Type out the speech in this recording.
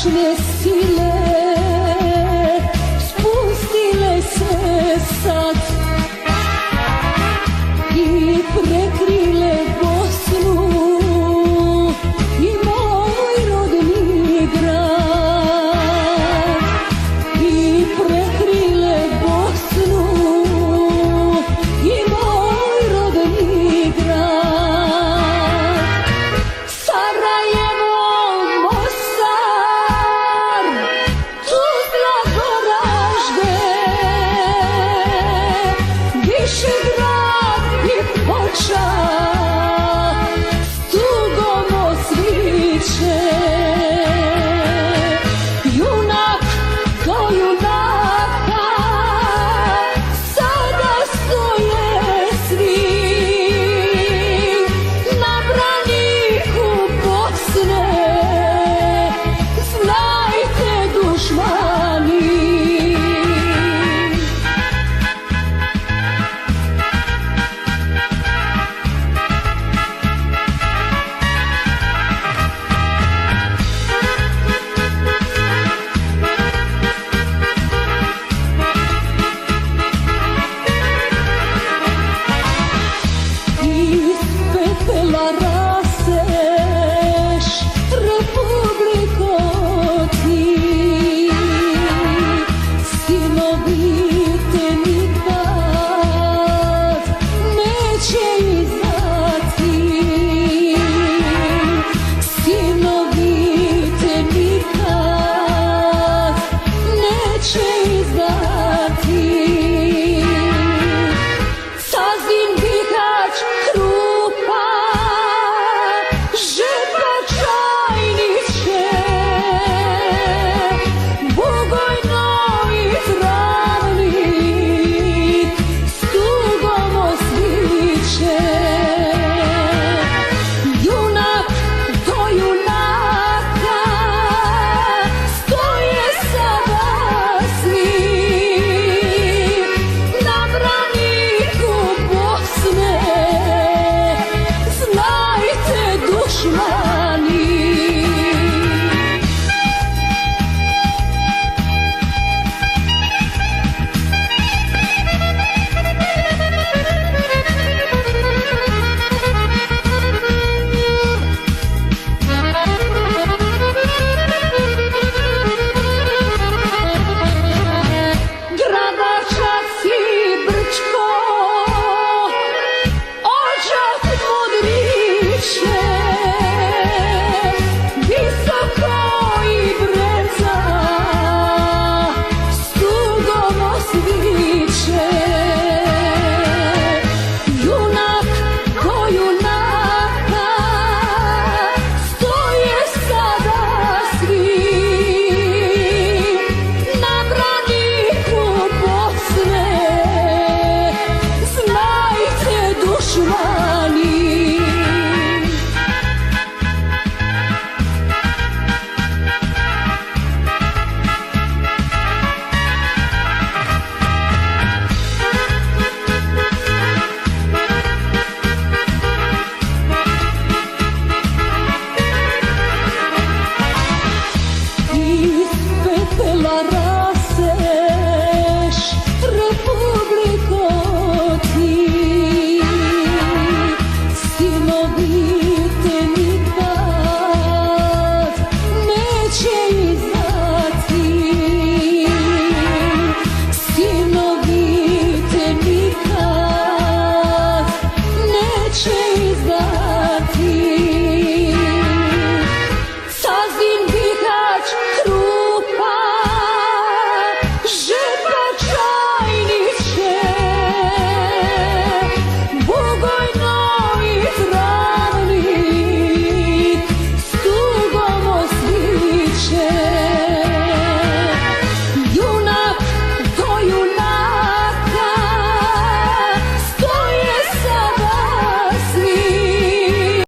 mračne sile spustile se sad i prekrile Bosnu i moj rodni grad, i prekrile Bosnu i moj rodni grad. Sarajevo, Mostar, Tuzla, Goražde, Višegrad i Foča s tugom osviće. Junak do junaka sada stoje svi na braniku Bosne, znajte dušmani. Iz pepela raseš, Republiko ti, sinovi te nikad neće izdati, sinovi te nikad neće izdati. Sazin, Bihać, Krupa, Žepa, Čajniće, Bugojno i Travnik s tugom osviće.